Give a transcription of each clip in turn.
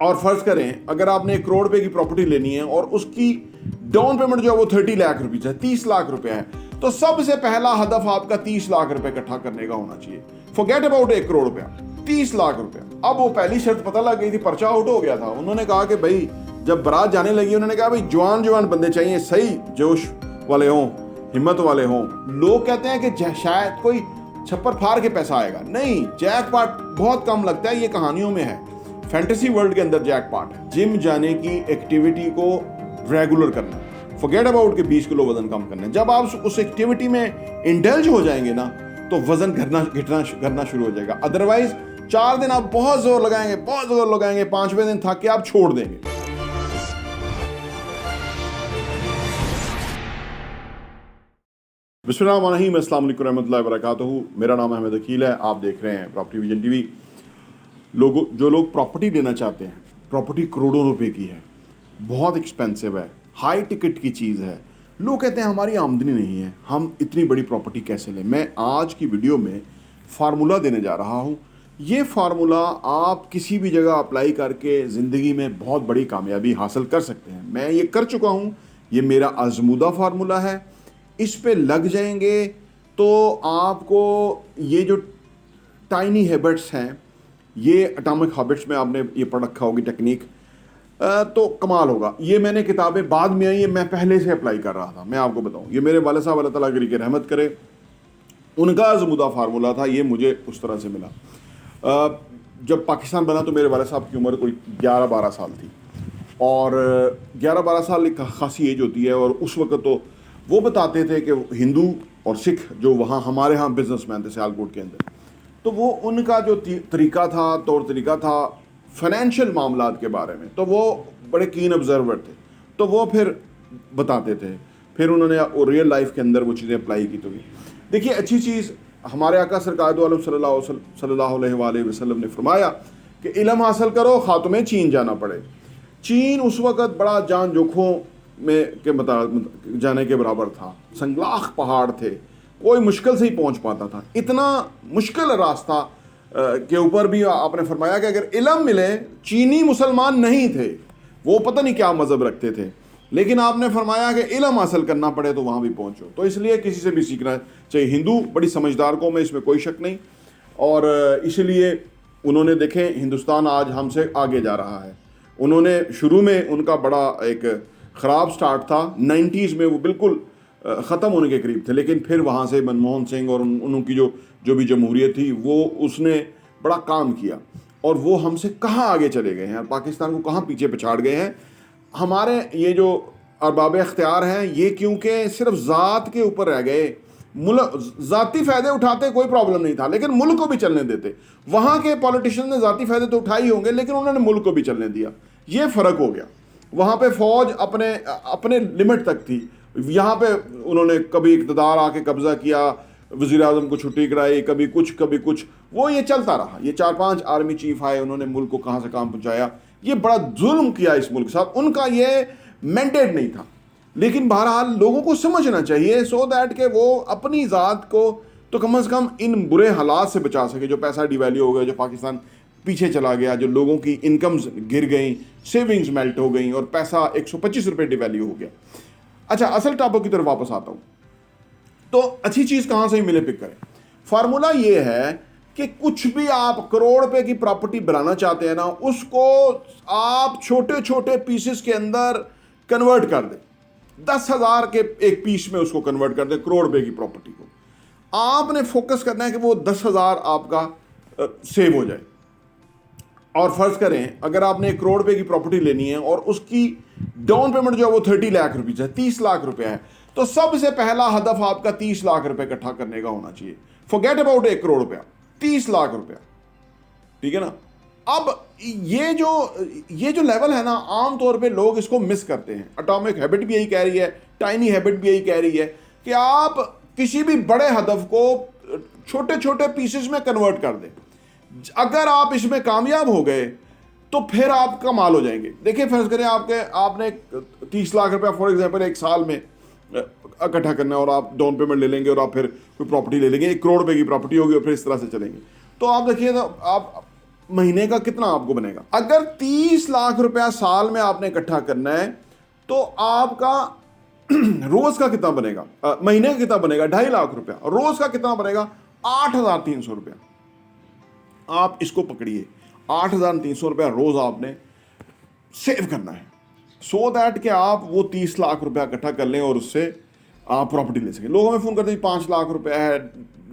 और फर्ज करें अगर आपने 1 करोड़ रुपए की प्रॉपर्टी लेनी है और उसकी डाउन पेमेंट जो है वो 30 लाख रुपीज है, 30 लाख रुपए है, तो सबसे पहला हदफ आपका 30 लाख रुपए इकट्ठा करने का होना चाहिए। फॉरगेट अबाउट 1 करोड़ रुपया, 30 लाख रुपया। अब वो पहली शर्त पता लग गई थी, पर्चा आउट हो गया था। उन्होंने कहा कि भाई जब बारात जाने लगी, उन्होंने कहा भाई जवान जवान बंदे चाहिए, सही जोश वाले हों, हिम्मत वाले हों। लोग कहते हैं कि शायद कोई छप्पर फाड़ के पैसा आएगा, नहीं, जैकपॉट बहुत कम लगता है, ये कहानियों में है। फैंटेसी वर्ल्ड के अंदर जैकपॉट है। जिम जाने की एक्टिविटी को रेगुलर करना, फॉरगेट अबाउट के 20 किलो वजन कम करना। जब आप उस एक्टिविटी में इंडल्ज हो जाएंगे ना, तो वजन घटना शुरू हो जाएगा। अदरवाइज 4 दिन आप बहुत जोर लगाएंगे, बहुत जोर लगाएंगे, 5वें दिन थक के आप छोड़ देंगे। बिस्मिल्लाहिर्रहमानिर्रहीम, अस्सलाम वालेकुम रहमतुल्लाहि व बरकातहू। मेरा नाम अहमद अकील है, आप देख रहे हैं प्रॉपर्टी विजन टीवी। जो लोग प्रॉपर्टी लेना चाहते हैं, प्रॉपर्टी करोड़ों रुपए की है, बहुत एक्सपेंसिव है, हाई टिकट की चीज़ है। लोग कहते हैं हमारी आमदनी नहीं है, हम इतनी बड़ी प्रॉपर्टी कैसे लें। मैं आज की वीडियो में फार्मूला देने जा रहा हूँ। ये फार्मूला आप किसी भी जगह अप्लाई करके ज़िंदगी में बहुत बड़ी कामयाबी हासिल कर सकते हैं। मैं ये कर चुका हूँ, ये मेरा आजमूदा फार्मूला है। इस पे लग जाएंगे तो आपको ये जो टाइनी हैबिट्स हैं, ये एटॉमिक हैबिट्स में आपने ये पढ़ रखा होगी टेक्निक, तो कमाल होगा। ये मैंने किताबें बाद में आई, ये मैं पहले से अप्लाई कर रहा था। मैं आपको बताऊं, ये मेरे वाले साहब अल्लाह ताला की रहमत करे, उनका आज़मूदा फार्मूला था, ये मुझे उस तरह से मिला। जब पाकिस्तान बना तो मेरे वाले साहब की उम्र कोई 11-12 साल थी, और 11-12 साल एक खासी एज होती है। और उस वक्त तो वो बताते थे कि हिंदू और सिख जो वहाँ हमारे यहाँ बिजनेसमैन थे सियालकोट के अंदर, तो वो उनका जो तरीका था, तौर तरीका था फाइनेंशियल मामलात के बारे में, तो वो बड़े कीन ऑब्जर्वर थे। तो वो फिर बताते थे, फिर उन्होंने रियल लाइफ के अंदर वो चीज़ें अप्लाई की। तो देखिए, अच्छी चीज़ हमारे आका सरकार दो आलम सल्लल्लाहु अलैहि वसल्लम ने फरमाया कि इल्म हासिल करो, खा तुम्हें चीन जाना पड़े। चीन उस वक़्त बड़ा जान जोखों में के जाने के बराबर था। संगलाख पहाड़ थे, कोई मुश्किल से ही पहुंच पाता था। इतना मुश्किल रास्ता के ऊपर भी आपने फरमाया कि अगर इल्म मिले, चीनी मुसलमान नहीं थे, वो पता नहीं क्या मज़हब रखते थे, लेकिन आपने फरमाया कि इल्म हासिल करना पड़े तो वहाँ भी पहुँचो। तो इसलिए किसी से भी सीखना चाहिए। हिंदू बड़ी समझदार कौम है, इसमें कोई शक नहीं। और इसलिए उन्होंने देखें, हिंदुस्तान आज हमसे आगे जा रहा है। उन्होंने शुरू में उनका बड़ा एक ख़राब स्टार्ट था, 90s में वो बिल्कुल ख़त्म होने के करीब थे, लेकिन फिर वहाँ से मनमोहन सिंह और उनकी जो भी जमहूरियत थी, वो उसने बड़ा काम किया, और वो हमसे कहाँ आगे चले गए हैं, पाकिस्तान को कहाँ पीछे पछाड़ गए हैं। हमारे ये जो अरबाब इख्तियार हैं, ये क्योंकि सिर्फ ज़ात के ऊपर रह गए, मुल्क ज़ाती फ़ायदे उठाते, कोई प्रॉब्लम नहीं था, लेकिन मुल्क को भी चलने देते। वहाँ के पॉलिटिशियन ने ज़ाती फ़ायदे तो उठाए ही होंगे, लेकिन उन्होंने मुल्क को भी चलने दिया। ये फ़र्क हो गया। वहाँ पे फ़ौज अपने लिमिट तक थी, यहाँ पे उन्होंने कभी इक़्तिदार आके कब्ज़ा किया, वज़ीर आज़म को छुट्टी कराई, कभी कुछ, वो ये चलता रहा। ये 4-5 आर्मी चीफ आए, उन्होंने मुल्क को कहाँ से कहाँ पहुँचाया। ये बड़ा जुल्म किया इस मुल्क के साथ, उनका ये मैंडेट नहीं था। लेकिन बहरहाल लोगों को समझना चाहिए, सो दैट के वो अपनी ज़ात को तो कम से कम इन बुरे हालात से बचा सके, जो पैसा डिवैल्यू हो गया, जो पाकिस्तान पीछे चला गया, जो लोगों की इनकम्स गिर गई, सेविंग्स मेल्ट हो गई, और पैसा 125 रुपये डिवैल्यू हो गया। अच्छा, असल टॉपिक की तरफ वापस आता हूँ। तो अच्छी चीज़ कहाँ से ही मिले, पिक करें। फार्मूला ये है कि कुछ भी आप करोड़ रुपए की प्रॉपर्टी बनाना चाहते हैं ना, उसको आप छोटे छोटे पीसेस के अंदर कन्वर्ट कर दें। 10,000 के एक पीस में उसको कन्वर्ट कर दें, करोड़ रुपए की प्रॉपर्टी को। आपने फोकस करना है कि वो 10,000 आपका सेव हो जाए। और फर्ज करें अगर आपने 1 करोड़ रुपए की प्रॉपर्टी लेनी है और उसकी डाउन पेमेंट जो है वो 30 लाख रुपीज़ है, 30 लाख रुपए है, तो सबसे पहला हदफ आपका 30 लाख रुपए इकट्ठा करने का होना चाहिए। फॉरगेट अबाउट 1 करोड़ रुपया, 30 लाख रुपया, ठीक है ना। अब ये जो लेवल है ना, आमतौर पे लोग इसको मिस करते हैं। एटॉमिक हैबिट भी यही कह रही है, टाइनी हैबिट भी यही कह रही है कि आप किसी भी बड़े हदफ को छोटे छोटे पीसेस में कन्वर्ट कर दें। अगर आप इसमें कामयाब हो गए तो फिर आप कमाल हो जाएंगे। देखिए, फर्ज करें आपने 30 लाख रुपया फॉर एग्जांपल एक साल में इकट्ठा करना है, और आप डाउन पेमेंट ले लेंगे, और आप फिर कोई प्रॉपर्टी ले लेंगे, 1 करोड़ रुपए की प्रॉपर्टी होगी, और फिर इस तरह से चलेंगे। तो आप देखिए, तो आप महीने का कितना आपको बनेगा? अगर 30 लाख रुपया साल में आपने इकट्ठा करना है तो आपका रोज का कितना बनेगा? महीने का कितना बनेगा? 2.5 लाख रुपया। रोज का कितना बनेगा? 8,300 रुपया। आप इसको पकड़िए, 8,300 रुपया रोज आपने सेव करना है, सो दैट कि आप वो 30 लाख रुपया इकट्ठा कर लें और उससे आप प्रॉपर्टी ले सकें। लोग हमें फ़ोन करते हैं 5 लाख रुपया है,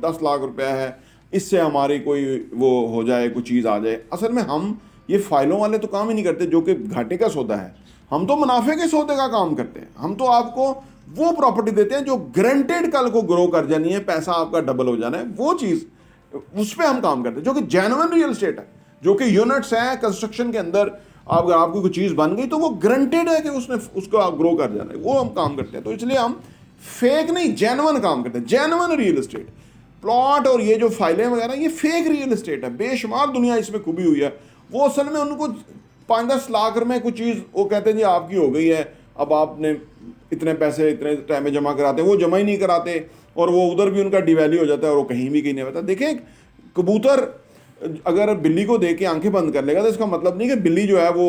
10 लाख रुपया है, इससे हमारी कोई वो हो जाए, कोई चीज़ आ जाए। असल में हम ये फाइलों वाले तो काम ही नहीं करते जो कि घाटे का सौदा है, हम तो मुनाफे के सौदे का काम करते हैं। हम तो आपको वो प्रॉपर्टी देते हैं जो गारंटेड कल को ग्रो कर जानी है, पैसा आपका डबल हो जाना है, वो चीज़ उस पर हम काम करते हैं, जो कि जेन्युइन रियल एस्टेट है, जो कि यूनिट्स हैं कंस्ट्रक्शन के अंदर। अगर आपकी कोई चीज़ बन गई तो वो गारंटेड है कि उसने उसको ग्रो कर जाना है, वो हम काम करते हैं। तो इसलिए हम फेक नहीं, जेन्युइन काम करते हैं, जेन्युइन रियल एस्टेट। प्लॉट और ये जो फाइलें वगैरह, ये फेक रियल एस्टेट है, बेशुमार दुनिया इसमें खुबी हुई है। वो असल में उनको 5-10 लाख में कोई चीज़ वो कहते हैं जी आपकी हो गई है, अब आपने इतने पैसे इतने टाइम में जमा कराते हैं, वो जमा ही नहीं कराते और वो उधर भी उनका डिवैल्यू हो जाता है और वो कहीं भी नहीं होता। देखें, कबूतर अगर बिल्ली को देख के आंखें बंद कर लेगा तो इसका मतलब नहीं कि बिल्ली जो है वो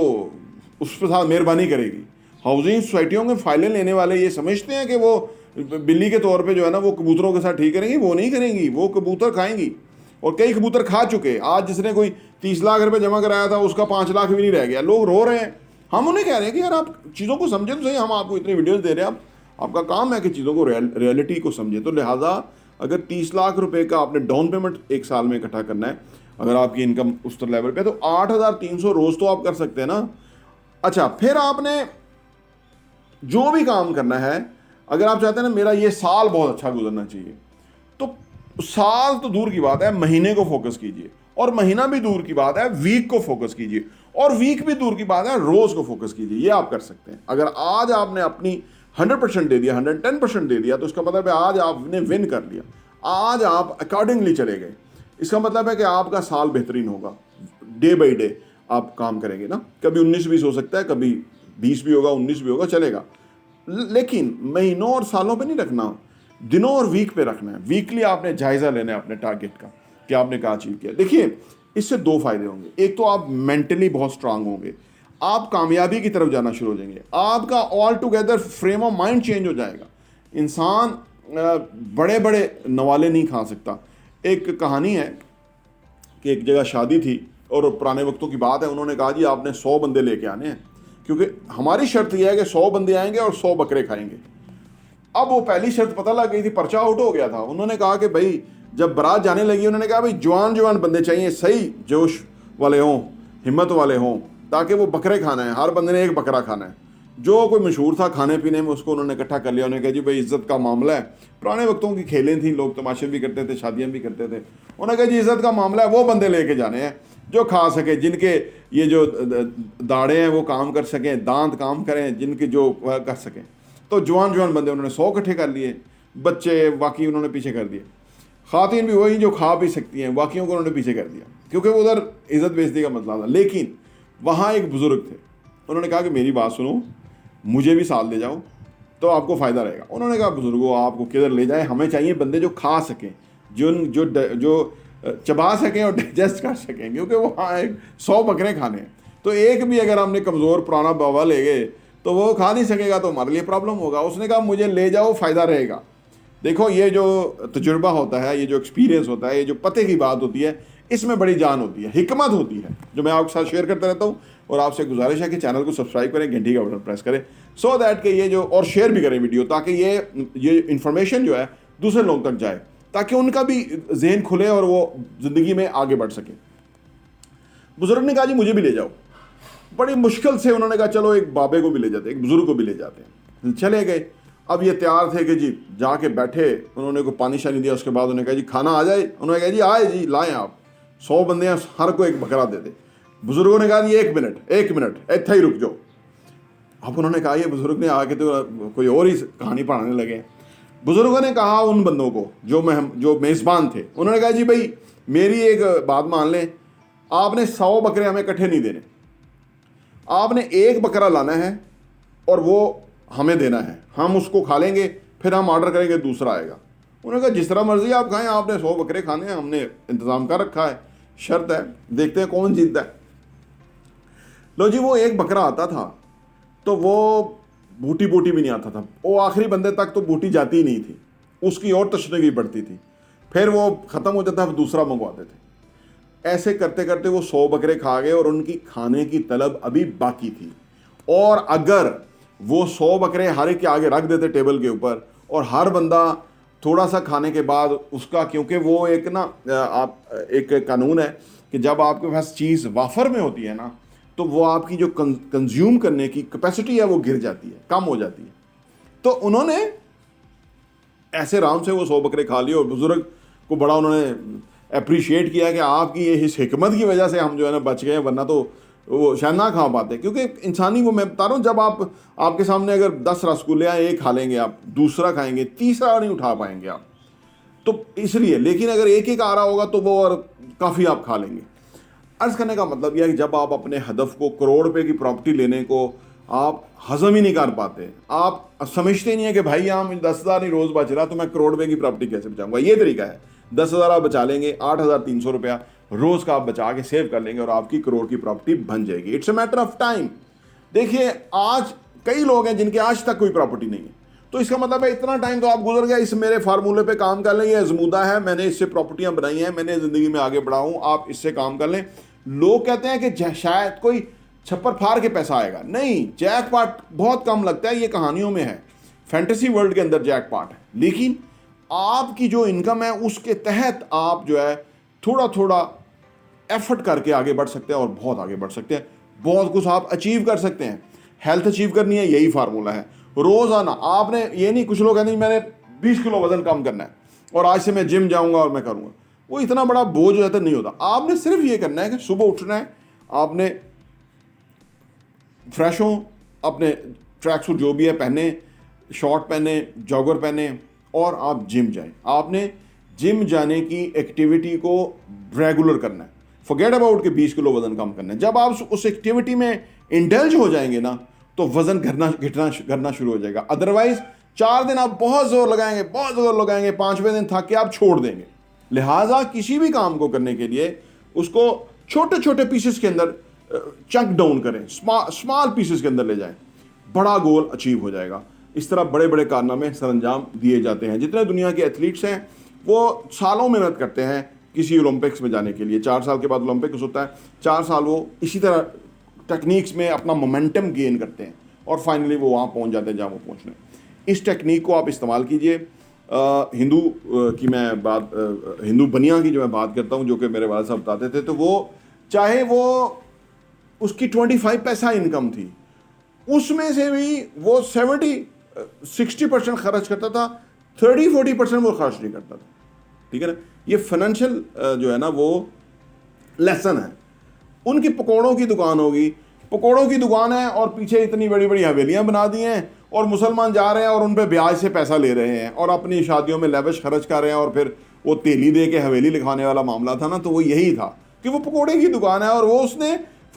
उस पर साथ मेहरबानी करेगी। हाउसिंग सोसाइटियों के फाइलें लेने वाले ये समझते हैं कि वो बिल्ली के तौर पे जो है ना वो कबूतरों के साथ ठीक करेंगी, वो नहीं करेंगी, वो कबूतर खाएंगी। और कई कबूतर खा चुके। आज जिसने कोई 30 लाख रुपए जमा कराया था उसका 5 लाख भी नहीं रह गया, लोग रो रहे हैं। हम उन्हें कह रहे हैं कि यार आप चीज़ों को समझें तो सही, हम आपको इतनी वीडियोस दे रहे हैं, आपका काम है कि चीज़ों को रियलिटी को समझें। तो लिहाजा अगर 30 लाख रुपए का आपने डाउन पेमेंट एक साल में इकट्ठा करना है, अगर आपकी इनकम उस तरह लेवल पे, तो 8,300 रोज तो आप कर सकते हैं ना। अच्छा, फिर आपने जो भी काम करना है, अगर आप चाहते हैं ना मेरा ये साल बहुत अच्छा गुजरना चाहिए, तो साल तो दूर की बात है, महीने को फोकस कीजिए, और महीना भी दूर की बात है, वीक को फोकस कीजिए, और वीक भी दूर की बात है, रोज को फोकस कीजिए। ये आप कर सकते हैं। अगर आज आपने अपनी 100% दे दिया, 110% दे दिया, तो इसका मतलब है आज आपने विन कर लिया, आज आप अकॉर्डिंगली चले गए। इसका मतलब है कि आपका साल बेहतरीन होगा। डे बाई डे आप काम करेंगे ना, कभी 19-20 हो सकता है, कभी 20 भी होगा, 19 भी होगा, चलेगा। लेकिन महीनों और सालों पे नहीं रखना, दिनों और वीक पे रखना है। वीकली आपने जायजा लेना है अपने टारगेट का कि आपने क्या अचीव किया। देखिए, इससे 2 फायदे होंगे। एक तो आप मेंटली बहुत स्ट्रांग होंगे, आप कामयाबी की तरफ जाना शुरू हो जाएंगे, आपका all together frame of mind change हो जाएगा। इंसान बड़े बड़े नवाले नहीं खा सकता। एक कहानी है कि एक जगह शादी थी और पुराने वक्तों की बात है, उन्होंने कहा जी आपने 100 बंदे लेके आने हैं, क्योंकि हमारी शर्त यह है कि 100 बंदे आएंगे और 100 बकरे खाएंगे। अब वो पहली शर्त पता लग गई थी, पर्चा आउट हो गया था। उन्होंने कहा कि भाई जब बारात जाने लगी, उन्होंने कहा भाई जवान जवान बंदे चाहिए, सही जोश वाले हों, हिम्मत वाले हों, ताकि वो बकरे खाना है, हर बंदे ने एक बकरा खाना है। जो कोई मशहूर था खाने पीने में, उसको उन्होंने इकट्ठा कर लिया। उन्होंने कहा जी भाई इज्जत का मामला है, पुराने वक्तों की खेलें थी, लोग तमाशे भी करते थे, शादियाँ भी करते थे। उन्होंने कहा जी इज्जत का मामला है, वो बंदे लेके जाने हैं जो खा सके, जिनके ये जो दाढ़े हैं वो काम कर सकें, दांत काम करें, जिनके जो कर सकें। तो जवान जवान बंदे उन्होंने 100 इकट्ठे कर लिए, बच्चे बाकी उन्होंने पीछे कर दिए, खातिन भी वही जो खा भी सकती हैं, बाकियों को उन्होंने पीछे कर दिया, क्योंकि उधर इज़्ज़त बेइज्जती का मसला था। लेकिन वहाँ एक बुज़ुर्ग थे, उन्होंने कहा कि मेरी बात सुनो, मुझे भी साथ ले जाओ तो आपको फ़ायदा रहेगा। उन्होंने कहा बुज़ुर्गों आपको किधर ले जाए, हमें चाहिए बंदे जो खा सकें, जो चबा सकें और डाइजेस्ट कर सकें, क्योंकि वहाँ एक 100 बकरे खाने हैं। तो एक भी अगर हमने कमज़ोर पुराना बाबा ले गए तो वो खा नहीं सकेगा, तो हमारे लिए प्रॉब्लम होगा। उसने कहा मुझे ले जाओ, फ़ायदा रहेगा। देखो, ये जो तजुर्बा होता है, ये जो एक्सपीरियंस होता है, ये जो पते की बात होती है, इसमें बड़ी जान होती है, हिकमत होती है, जो मैं आपके साथ शेयर करता रहता हूँ। और आपसे गुजारिश है कि चैनल को सब्सक्राइब करें, घंटी का बटन प्रेस करें, सो दैट कि ये जो, और शेयर भी करें वीडियो, ताकि ये इन्फॉर्मेशन जो है दूसरे लोग तक जाए, ताकि उनका भी जहन खुले और वो ज़िंदगी में आगे बढ़ सके। बुजुर्ग ने कहा जी मुझे भी ले जाओ। बड़ी मुश्किल से उन्होंने कहा चलो एक बाबे को भी ले जाते हैं, एक बुजुर्ग को भी ले जाते हैं। चले गए। अब ये तैयार थे कि जी जाके बैठे, उन्होंने को पानी शानी दिया, उसके बाद उन्होंने कहा जी खाना आ जाए। उन्होंने कहा जी आए जी, लाएं आप, 100 बंदे हैं, हर को एक बकरा दे दे। बुजुर्गों ने कहा जी एक मिनट इतना ही रुक जाओ। अब उन्होंने कहा, ये बुजुर्ग ने आके तो कोई और ही कहानी पढ़ाने लगे। बुजुर्गों ने कहा उन बंदों को जो मेज़बान थे, उन्होंने कहा जी भाई मेरी एक बात मान लें, आपने 100 बकरे हमें इकट्ठे नहीं देने, आपने एक बकरा लाना है और वो हमें देना है, हम उसको खा लेंगे, फिर हम ऑर्डर करेंगे, दूसरा आएगा। उन्होंने कहा जिस तरह मर्जी आप खाएं, आपने 100 बकरे खाने हैं, हमने इंतज़ाम कर रखा है। शर्त है, देखते हैं कौन जीतता है। लो जी, वो एक बकरा आता था तो वो बूटी बूटी भी नहीं आता था, वो आखिरी बंदे तक तो बूटी जाती ही नहीं थी, उसकी और तशनगी बढ़ती थी, फिर वो ख़त्म हो जाता, दूसरा मंगवाते थे। ऐसे करते करते वो 100 बकरे खा गए और उनकी खाने की तलब अभी बाकी थी। और अगर वो 100 बकरे हर एक के आगे रख देते टेबल के ऊपर, और हर बंदा थोड़ा सा खाने के बाद उसका, क्योंकि वो एक ना आप एक कानून है कि जब आपके पास चीज़ वाफर में होती है ना, तो वो आपकी जो कंज्यूम करने की कैपेसिटी है वो गिर जाती है, कम हो जाती है। तो उन्होंने ऐसे आराम से वो 100 बकरे खा लिए, और बुजुर्ग को बड़ा उन्होंने अप्रिशिएट किया कि आपकी ये इस हिकमत की वजह से हम जो है ना बच गए, वरना तो वो शायद ना खा पाते। क्योंकि इंसानी, वो मैं बता रहा हूँ, जब आपके सामने अगर 10 रसगुल्ले हैं, एक खा लेंगे आप, दूसरा खाएंगे, तीसरा नहीं उठा पाएंगे आप, तो इसलिए। लेकिन अगर एक एक आ रहा होगा तो वो और काफ़ी आप खा लेंगे। अर्ज़ करने का मतलब यह है कि जब आप अपने हदफ को, करोड़ रुपए की प्रॉपर्टी लेने को आप हजम ही नहीं कर पाते, आप समझते नहीं है कि भाई यहाँ 10,000 नहीं रोज़ बच रहा, तो मैं करोड़ रुपए की प्रॉपर्टी कैसे बचाऊंगा। ये तरीका है, 10,000 आप बचा लेंगे, 8,300 रुपया रोज़ का आप बचा के सेव कर लेंगे और आपकी करोड़ की प्रॉपर्टी बन जाएगी। It's a matter of time. देखिए, आज कई लोग हैं जिनके आज तक कोई प्रॉपर्टी नहीं है, तो इसका मतलब है इतना टाइम तो आप गुजर गया, इस मेरे फार्मूले पे काम कर लें, ये अजमूदा है, मैंने इससे प्रॉपर्टियां बनाई हैं, मैंने ज़िंदगी में आगे बढ़ा हूं, आप इससे काम कर लें। लोग कहते हैं कि शायद कोई छप्पर फाड़ के पैसा आएगा, नहीं, जैकपॉट बहुत कम लगता है, ये कहानियों में है, फैंटेसी वर्ल्ड के अंदर जैकपॉट है। लेकिन आपकी जो इनकम है उसके तहत आप जो है थोड़ा थोड़ा एफर्ट करके आगे बढ़ सकते हैं और बहुत आगे बढ़ सकते हैं, बहुत कुछ आप अचीव कर सकते हैं। हेल्थ अचीव करनी है, यही फार्मूला है। रोजाना आपने, ये नहीं, कुछ लोग कहते हैं मैंने 20 किलो वजन कम करना है और आज से मैं जिम जाऊंगा और मैं करूंगा, वो इतना बड़ा बोझ हो जाता नहीं होता। आपने सिर्फ ये करना है कि सुबह उठना है, आपने फ्रेश हो, अपने ट्रैक सूट जो भी है पहने, शॉर्ट पहने, जॉगर पहने, और आप जिम जाएं। आपने जिम जाने की एक्टिविटी को रेगुलर करना है, फॉरगेट अबाउट के 20 किलो वजन कम करना है। जब आप उस एक्टिविटी में इंडल्ज हो जाएंगे ना, तो वजन घटना शुरू हो जाएगा। अदरवाइज 4 दिन आप बहुत जोर लगाएंगे, बहुत जोर लगाएंगे, 5वें दिन थक के आप छोड़ देंगे। लिहाजा किसी भी काम को करने के लिए उसको छोटे छोटे पीसेस के अंदर चंक डाउन करें, स्मॉल पीसेस के अंदर ले जाएं, बड़ा गोल अचीव हो जाएगा। इस तरह बड़े बड़े कारनामे सरंजाम दिए जाते हैं। जितने दुनिया के एथलीट्स हैं वो सालों मेहनत करते हैं किसी ओलंपिक्स में जाने के लिए। 4 साल के बाद ओलंपिक्स होता है, 4 साल वो इसी तरह टेक्निक्स में अपना मोमेंटम गेन करते हैं और फाइनली वो वहाँ पहुँच जाते हैं जहाँ वो पहुँचने। इस टेक्निक को आप इस्तेमाल कीजिए। हिंदू की मैं बात, हिंदू बनिया की जो मैं बात करता हूँ, जो कि मेरे वालिद साहब बताते थे, तो वो चाहे वो उसकी 25 पैसा इनकम थी, उसमें से भी वो 60% खर्च करता था, 30-40% वो खर्च नहीं करता था। ठीक है ना, ये फाइनेंशियल जो है ना वो लेसन है। उनकी पकौड़ों की दुकान होगी, पकौड़ों की दुकान है और पीछे इतनी बड़ी बड़ी हवेलियां बना दी हैं, और मुसलमान जा रहे हैं और उन पे ब्याज से पैसा ले रहे हैं और अपनी शादियों में लेविश खर्च कर रहे हैं, और फिर वो तेली दे के हवेली लिखवाने वाला मामला था ना, तो वो यही था कि वो पकौड़े की दुकान है और वो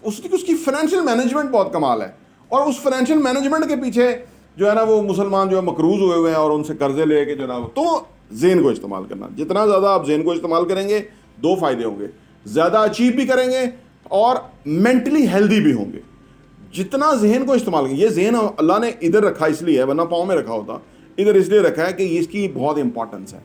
उसकी फाइनेंशियल मैनेजमेंट बहुत कमाल है। और उस फाइनेंशियल मैनेजमेंट के पीछे जो है ना वो मुसलमान जो है मकरूज हुए हुए हैं और उनसे कर्जे लेके जो है ना, तो जेन को इस्तेमाल करना, जितना ज़्यादा आप जेन को इस्तेमाल करेंगे 2 फायदे होंगे, ज़्यादा अचीव भी करेंगे और मेंटली हेल्दी भी होंगे। जितना जहन को इस्तेमाल करेंगे, ये जहन अल्लाह ने इधर रखा इसलिए है, वरना पाँव में रखा होता, इधर इसलिए रखा है कि इसकी बहुत इंपॉर्टेंस है।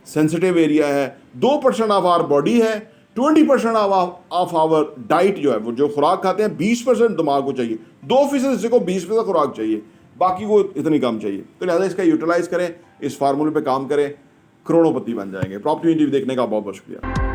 सेंसिटिव एरिया है, 2% ऑफ आवर बॉडी है, 20% ऑफ आवर डाइट जो है, वो जो खुराक खाते हैं, 20% दिमाग को चाहिए, 2% हिस्से को 20% खुराक चाहिए, बाकी को इतनी कम चाहिए। तो लिहाजा इसका यूटिलाइज करें, इस फार्मूले पे काम करें, करोड़ों पति बन जाएंगे। प्रॉपर्टी देखने का बहुत बहुत शुक्रिया।